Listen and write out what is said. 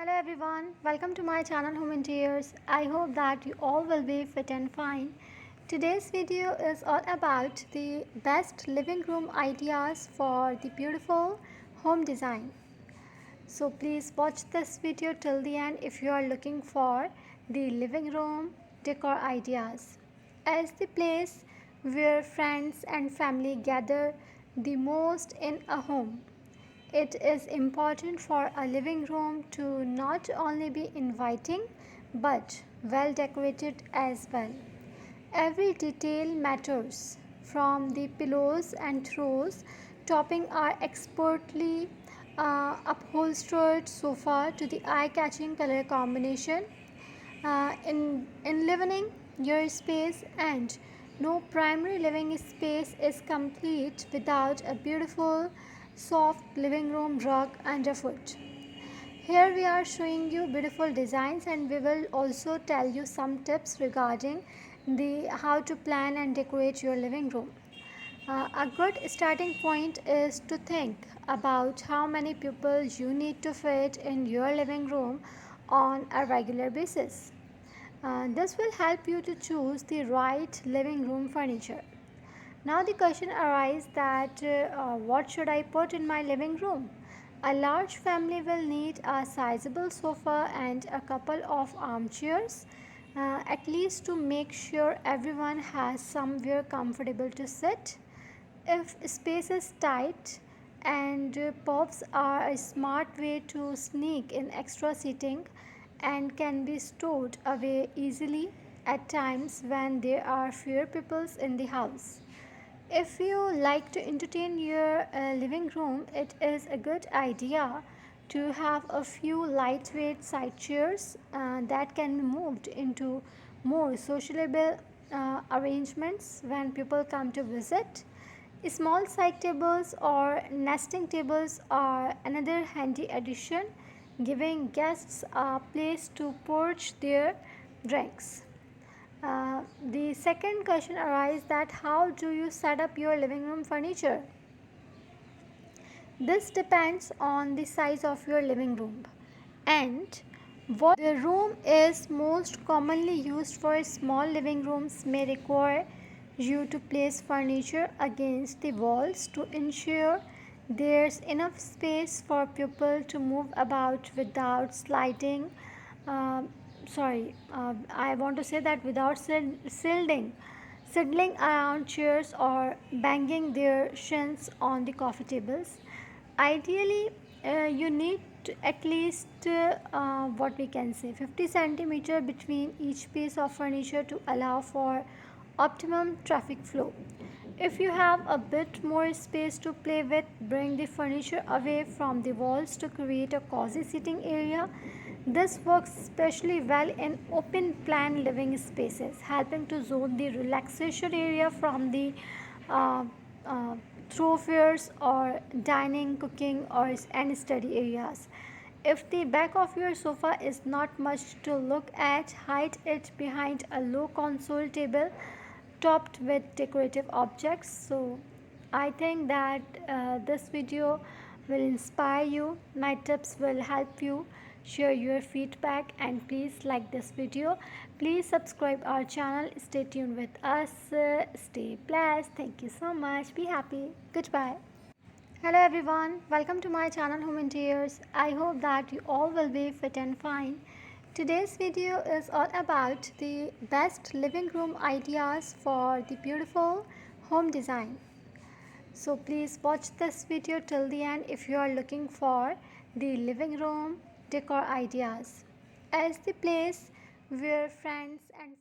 Hello everyone, welcome to my channel Home Interiors. I hope that you all will be fit and fine. Today's video is all about the best living room ideas for the beautiful home design. So please watch this video till the end if you are looking for the living room decor ideas. As the place where friends and family gather the most in a home, it is important for a living room to not only be inviting but well decorated as well. Every detail matters, from the pillows and throws topping our expertly upholstered sofa to the eye catching color combination in living your space. And no primary living space is complete without a beautiful soft living room rug underfoot. Here we are showing you beautiful designs, and we will also tell you some tips regarding the how to plan and decorate your living room. A good starting point is to think about how many people you need to fit in your living room on a regular basis. This will help you to choose the right living room furniture. Now the question arises that what should I put in my living room? A large family will need a sizable sofa and a couple of armchairs, at least to make sure everyone has somewhere comfortable to sit. If space is tight, and puffs are a smart way to sneak in extra seating and can be stored away easily at times when there are fewer people in the house. If you like to entertain your living room, it is a good idea to have a few lightweight side chairs that can be moved into more sociable arrangements when people come to visit. Small side tables or nesting tables are another handy addition, giving guests a place to perch their drinks. The second question arises that how do you set up your living room furniture? This depends on the size of your living room and what the room is most commonly used for. Small living rooms may require you to place furniture against the walls to ensure there's enough space for people to move about without sliding. Uh, I want to say that without sidling around chairs or banging their shins on the coffee tables. Ideally, you need at least what we can say 50 centimeter between each piece of furniture to allow for optimum traffic flow. If you have a bit more space to play with, bring the furniture away from the walls to create a cozy sitting area. This works especially well in open plan living spaces, helping to zone the relaxation area from the uh, uh, thoroughfares or dining, cooking, or and study areas. If the back of your sofa is not much to look at, hide it behind a low console table topped with decorative objects. So I think that this video will inspire you. My tips will help you. Share your feedback and please like this video. Please subscribe our channel. Stay tuned with us. Stay blessed. Thank you so much. Be happy. Goodbye. Hello everyone, welcome to my channel Home Interiors. I hope that you all will be fit and fine. Today's video is all about the best living room ideas for the beautiful home design. So please watch this video till the end if you are looking for the living room decor ideas. As the place where friends and